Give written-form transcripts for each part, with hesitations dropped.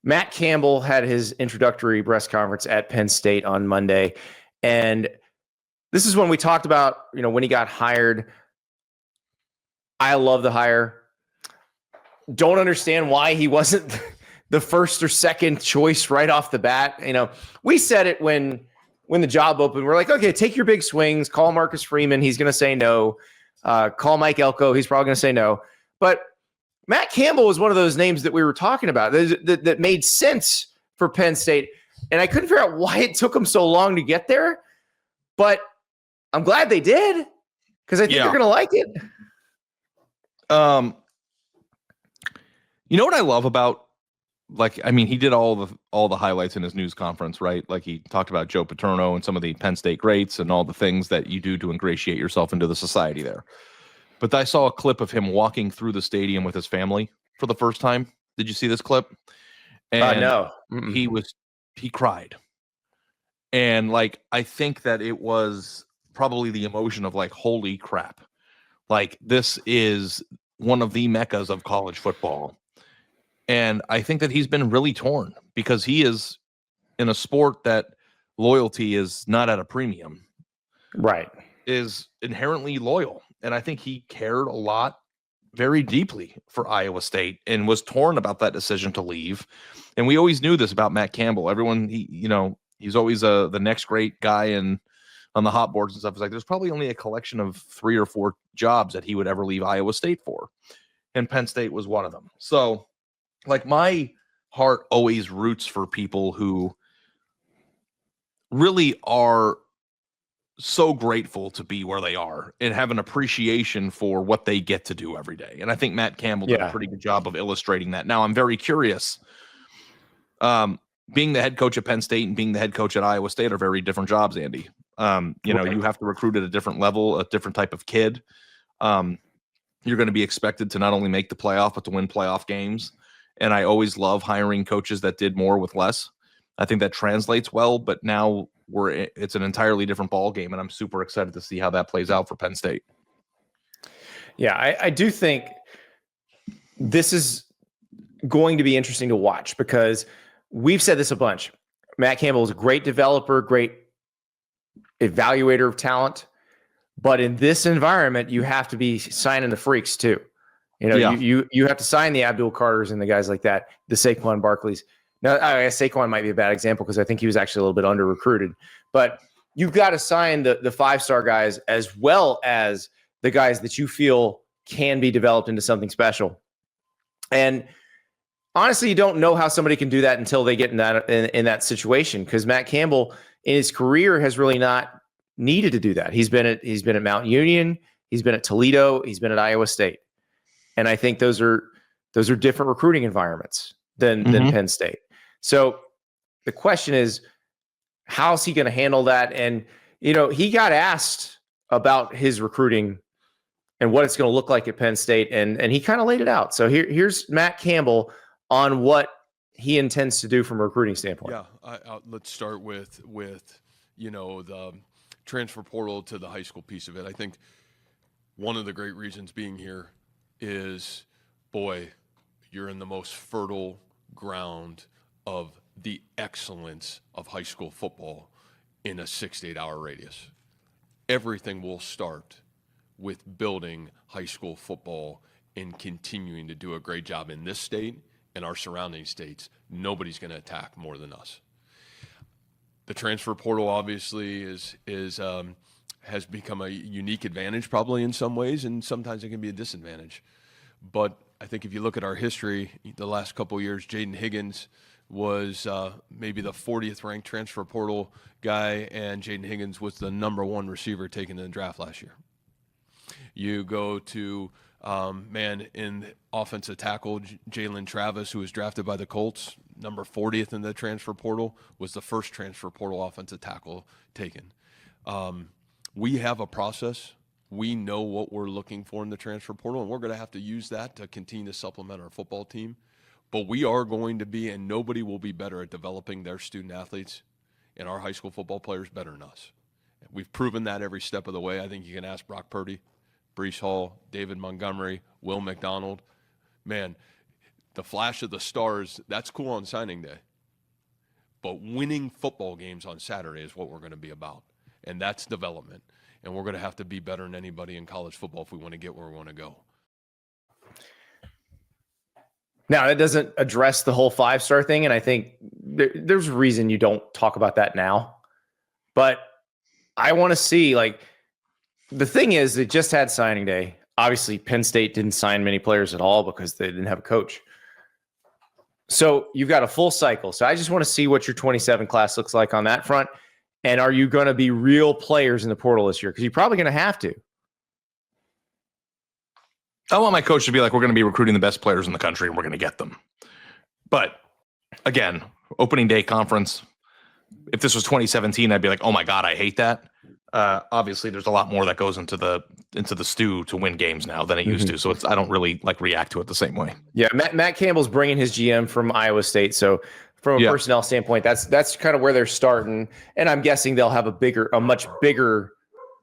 Matt Campbell had his introductory press conference at Penn State on Monday. And this is when we talked about, when he got hired. I love the hire. Don't understand why he wasn't the first or second choice right off the bat. We said it when the job opened. We're like, okay, take your big swings. Call Marcus Freeman. He's going to say no. Call Mike Elko. He's probably going to say no. But Matt Campbell was one of those names that we were talking about that made sense for Penn State. And I couldn't figure out why it took them so long to get there. But I'm glad they did, because I think they're going to like it. You know what I love about, he did all the highlights in his news conference, right? Like, he talked about Joe Paterno and some of the Penn State greats and all the things that you do to ingratiate yourself into the society there. But I saw a clip of him walking through the stadium with his family for the first time. Did you see this clip? And no. He cried. And I think that it was probably the emotion of holy crap. This is one of the meccas of college football. And I think that he's been really torn, because he is in a sport that loyalty is not at a premium. Right. Is inherently loyal. And I think he cared a lot, very deeply, for Iowa State, and was torn about that decision to leave. And we always knew this about Matt Campbell. Everyone, he's always the next great guy on the hot boards and stuff. It's like, there's probably only a collection of 3 or 4 jobs that he would ever leave Iowa State for. And Penn State was one of them. So, my heart always roots for people who really are so grateful to be where they are and have an appreciation for what they get to do every day. And I think Matt Campbell did a pretty good job of illustrating that. Now, I'm very curious. Being the head coach at Penn State and being the head coach at Iowa State are very different jobs, Andy. You have to recruit at a different level, a different type of kid. You're going to be expected to not only make the playoff, but to win playoff games. And I always love hiring coaches that did more with less. I think that translates well, but now it's an entirely different ball game, and I'm super excited to see how that plays out for Penn State. Yeah, I do think this is going to be interesting to watch, because we've said this a bunch. Matt Campbell is a great developer, great evaluator of talent, but in this environment, you have to be signing the freaks too. You have to sign the Abdul Carters and the guys like that, the Saquon Barkleys. Now, I guess Saquon might be a bad example, because I think he was actually a little bit under recruited. But you've got to sign the 5-star guys, as well as the guys that you feel can be developed into something special. And honestly, you don't know how somebody can do that until they get in that situation, because Matt Campbell in his career has really not needed to do that. He's been at Mount Union, he's been at Toledo, he's been at Iowa State. And I think those are different recruiting environments than Penn State. So the question is, how's he going to handle that? And, he got asked about his recruiting and what it's going to look like at Penn State, and he kind of laid it out. So here's Matt Campbell on what he intends to do from a recruiting standpoint. Yeah, let's start with the transfer portal to the high school piece of it. I think one of the great reasons being here is, boy, you're in the most fertile ground of the excellence of high school football in a 6 to 8 hour radius. Everything will start with building high school football and continuing to do a great job in this state and our surrounding states. Nobody's going to attack more than us. The transfer portal obviously has become a unique advantage probably in some ways, and sometimes it can be a disadvantage. But I think if you look at our history, the last couple of years, Jaden Higgins was maybe the 40th ranked transfer portal guy, and Jaden Higgins was the number 1 receiver taken in the draft last year. You go to, in offensive tackle, Jalen Travis, who was drafted by the Colts, number 40th in the transfer portal, was the first transfer portal offensive tackle taken. We have a process. We know what we're looking for in the transfer portal, and we're going to have to use that to continue to supplement our football team. But we are going to be, and nobody will be better at developing their student athletes and our high school football players better than us. We've proven that every step of the way. I think you can ask Brock Purdy, Breece Hall, David Montgomery, Will McDonald. Man, the flash of the stars, that's cool on signing day. But winning football games on Saturday is what we're going to be about. And that's development. And we're going to have to be better than anybody in college football if we want to get where we want to go. Now, that doesn't address the whole 5-star thing, and I think there's a reason you don't talk about that now. But I want to see, like, the thing is, it just had signing day. Obviously, Penn State didn't sign many players at all because they didn't have a coach. So you've got a full cycle. So I just want to see what your 27 class looks like on that front. And are you going to be real players in the portal this year? Because you're probably going to have to. I want my coach to be like, we're going to be recruiting the best players in the country and we're going to get them. But again, opening day conference, if this was 2017, I'd be like, oh my God, I hate that. Obviously there's a lot more that goes into the stew to win games now than it used to. So I don't really like react to it the same way. Yeah. Matt Campbell's bringing his GM from Iowa State. So from a personnel standpoint, that's kind of where they're starting. And I'm guessing they'll have a much bigger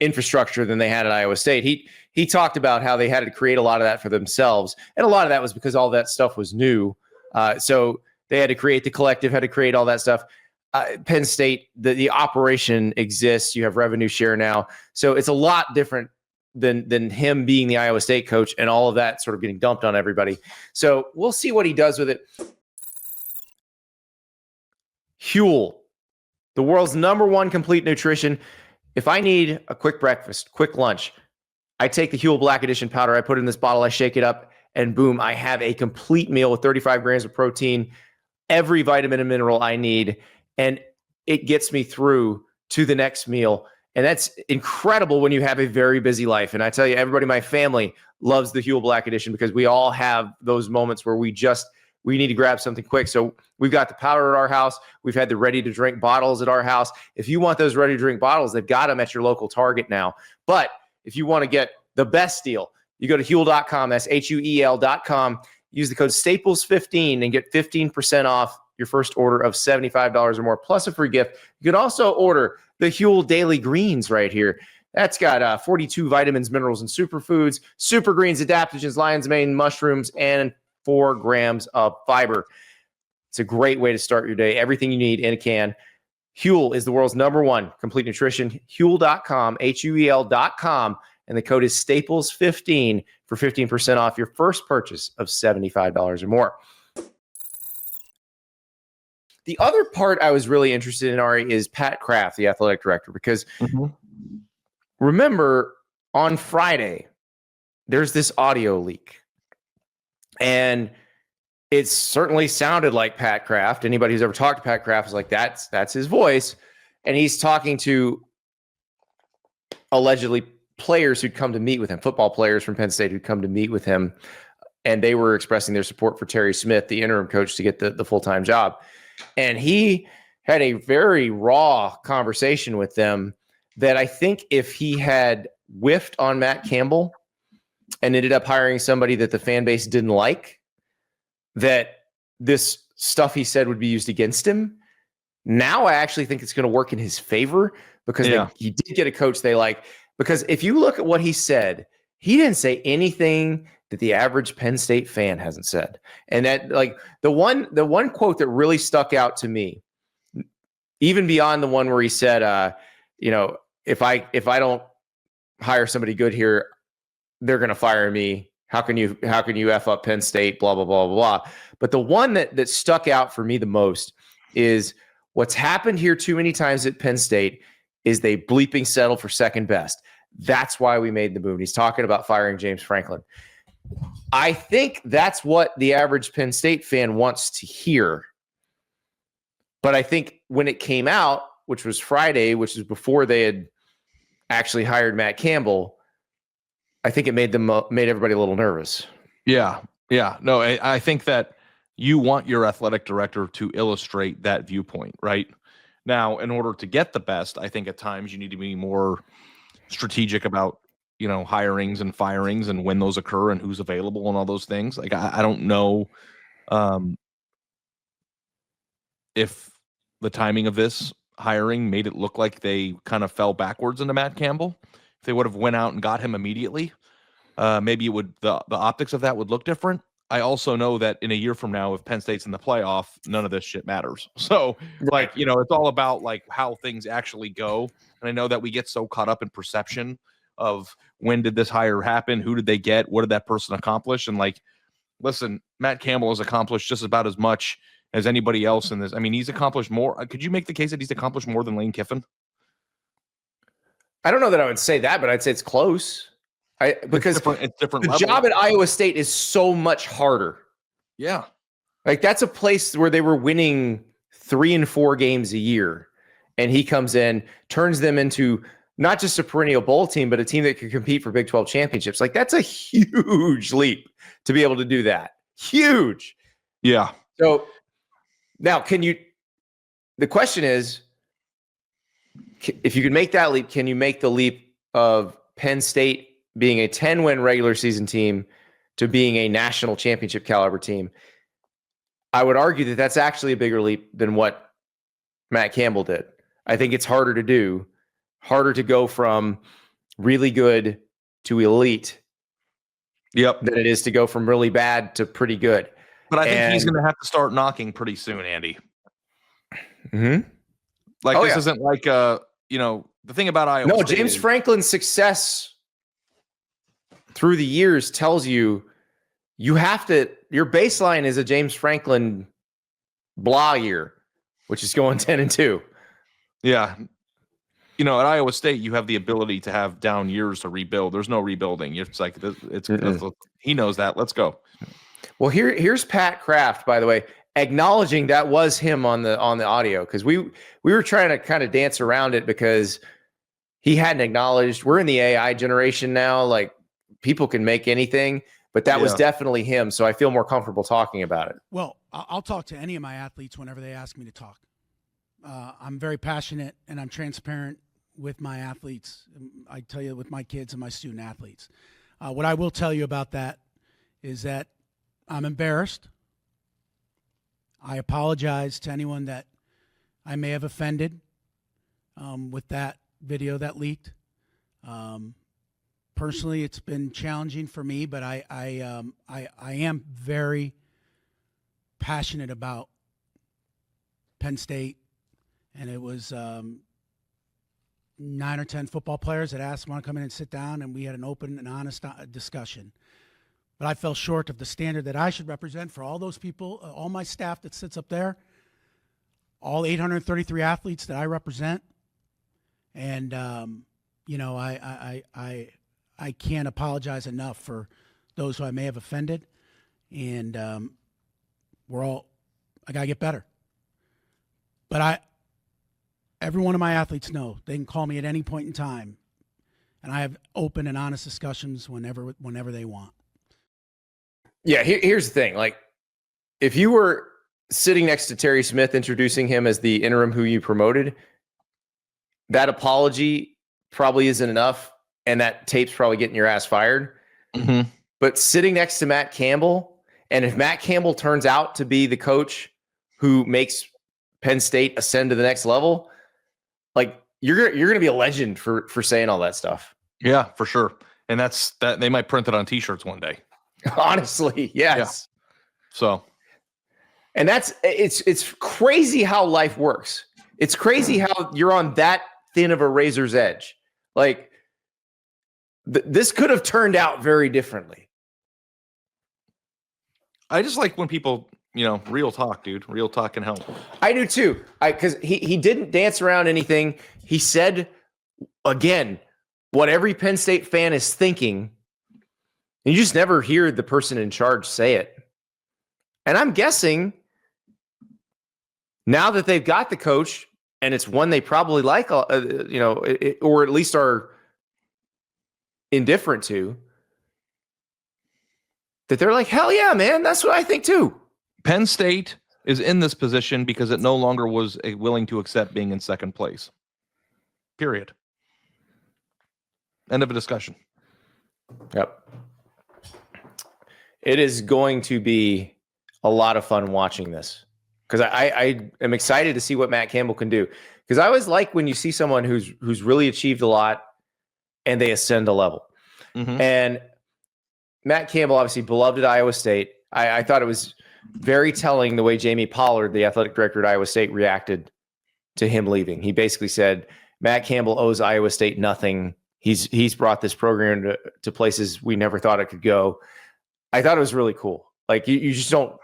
infrastructure than they had at Iowa State. He talked about how they had to create a lot of that for themselves. And a lot of that was because all that stuff was new. So they had to create the collective, had to create all that stuff. Penn State, the operation exists. You have revenue share now. So it's a lot different than him being the Iowa State coach and all of that sort of getting dumped on everybody. So we'll see what he does with it. Huel, the world's #1 complete nutrition. If I need a quick breakfast, quick lunch, I take the Huel Black Edition powder. I put it in this bottle. I shake it up, and boom, I have a complete meal with 35 grams of protein, every vitamin and mineral I need, and it gets me through to the next meal. And that's incredible when you have a very busy life. And I tell you, everybody in my family loves the Huel Black Edition because we all have those moments where we need to grab something quick. So we've got the powder at our house. We've had the ready-to-drink bottles at our house. If you want those ready-to-drink bottles, they've got them at your local Target now. But if you want to get the best deal, you go to Huel.com. That's Huel.com. Use the code Staples15 and get 15% off your first order of $75 or more, plus a free gift. You can also order the Huel Daily Greens right here. That's got 42 vitamins, minerals, and superfoods, super greens, adaptogens, lion's mane, mushrooms, and 4 grams of fiber. It's a great way to start your day. Everything you need in a can. Huel is the world's #1 complete nutrition. Huel.com, Huel.com, and the code is Staples15 for 15% off your first purchase of $75 or more. The other part I was really interested in, Ari, is Pat Kraft, the athletic director, because remember on Friday, there's this audio leak. And it certainly sounded like Pat Kraft. Anybody who's ever talked to Pat Kraft is like, that's his voice. And he's talking to allegedly players who'd come to meet with him, football players from Penn State who'd come to meet with him. And they were expressing their support for Terry Smith, the interim coach, to get the full-time job. And he had a very raw conversation with them that I think if he had whiffed on Matt Campbell and ended up hiring somebody that the fan base didn't like, that this stuff he said would be used against him. Now I actually think it's going to work in his favor because he did get a coach they like. Because if you look at what he said, he didn't say anything that the average Penn State fan hasn't said. And that, like, the one quote that really stuck out to me, even beyond the one where he said, if I don't hire somebody good here, they're going to fire me. How can you F up Penn State, blah, blah, blah, blah, blah. But the one that stuck out for me the most is what's happened here too many times at Penn State is they bleeping settle for second best. That's why we made the move. And he's talking about firing James Franklin. I think that's what the average Penn State fan wants to hear. But I think when it came out, which was Friday, which is before they had actually hired Matt Campbell, I think it made everybody a little nervous. Yeah. No, I think that you want your athletic director to illustrate that viewpoint, right? Now, in order to get the best, I think at times you need to be more strategic about, hirings and firings and when those occur and who's available and all those things. Like, I don't know if the timing of this hiring made it look like they kind of fell backwards into Matt Campbell. If they would have went out and got him immediately, maybe the optics of that would look different. I also know that in a year from now, if Penn State's in the playoff, none of this shit matters. So, like, it's all about like how things actually go. And I know that we get so caught up in perception of when did this hire happen? Who did they get? What did that person accomplish? And like, listen, Matt Campbell has accomplished just about as much as anybody else in this. I mean, he's accomplished more. Could you make the case that he's accomplished more than Lane Kiffin? I don't know that I would say that, but I'd say it's close. Because it's different. The job at Iowa State is so much harder. Yeah. Like that's a place where they were winning 3 and 4 games a year. And he comes in, turns them into not just a perennial bowl team, but a team that could compete for Big 12 championships. Like that's a huge leap to be able to do that. Huge. Yeah. So now the question is, if you can make that leap, can you make the leap of Penn State being a 10-win regular season team to being a national championship caliber team? I would argue that that's actually a bigger leap than what Matt Campbell did. I think it's harder to do, harder to go from really good to elite. Yep. Than it is to go from really bad to pretty good. But I think he's going to have to start knocking pretty soon, Andy. Mm-hmm. Like this isn't like the thing about Iowa State James Franklin's success through the years tells you have to, your baseline is a James Franklin blah year, which is going 10-2. Yeah. At Iowa State, you have the ability to have down years to rebuild. There's no rebuilding. It's like he knows that. Let's go. Well, here's Pat Kraft, by the way, acknowledging that was him on the audio, because we were trying to kind of dance around it because he hadn't acknowledged. We're in the AI generation now. Like people can make anything, but that was definitely him. So I feel more comfortable talking about it. Well, I'll talk to any of my athletes whenever they ask me to talk. I'm very passionate and I'm transparent with my athletes. I tell you, with my kids and my student athletes. What I will tell you about that is that I'm embarrassed. I apologize to anyone that I may have offended with that video that leaked. Personally, it's been challenging for me, but I am very passionate about Penn State. And it was 9 or 10 football players that asked want to come in and sit down, and we had an open and honest discussion. But I fell short of the standard that I should represent for all those people, all my staff that sits up there, all 833 athletes that I represent. And I can't apologize enough for those who I may have offended. And I got to get better. But every one of my athletes know they can call me at any point in time, and I have open and honest discussions whenever they want. Yeah, here's the thing. Like, if you were sitting next to Terry Smith introducing him as the interim who you promoted, that apology probably isn't enough, and that tape's probably getting your ass fired. Mm-hmm. But sitting next to Matt Campbell, and if Matt Campbell turns out to be the coach who makes Penn State ascend to the next level, like you're going to be a legend for saying all that stuff. Yeah, for sure. And that they might print it on t-shirts one day. Honestly, yes. Yeah. So, and it's crazy how life works. It's crazy how you're on that thin of a razor's edge. Like this could have turned out very differently. I just like when people, real talk, dude. Real talk can help. I do too. Because he didn't dance around anything. He said, again, what every Penn State fan is thinking. And you just never hear the person in charge say it. And I'm guessing now that they've got the coach, and it's one they probably like, or at least are indifferent to, that they're like, hell yeah, man, that's what I think too. Penn State is in this position because it no longer was willing to accept being in second place. Period. End of a discussion. Yep. It is going to be a lot of fun watching this because I am excited to see what Matt Campbell can do. Because I always like when you see someone who's really achieved a lot and they ascend a level. Mm-hmm. And Matt Campbell, obviously beloved at Iowa State. I thought it was very telling the way Jamie Pollard, the athletic director at Iowa State, reacted to him leaving. He basically said, Matt Campbell owes Iowa State nothing. He's brought this program to places we never thought it could go. I thought it was really cool. Like you just don't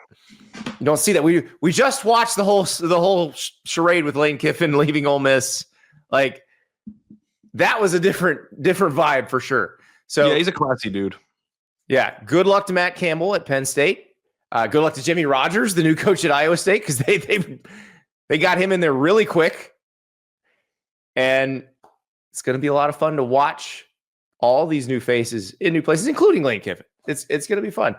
see that. We just watched the whole charade with Lane Kiffin leaving Ole Miss. Like that was a different vibe for sure. So yeah, he's a classy dude. Yeah, good luck to Matt Campbell at Penn State. Good luck to Jimmy Rogers, the new coach at Iowa State, because they got him in there really quick. And it's going to be a lot of fun to watch all these new faces in new places, including Lane Kiffin. It's going to be fun.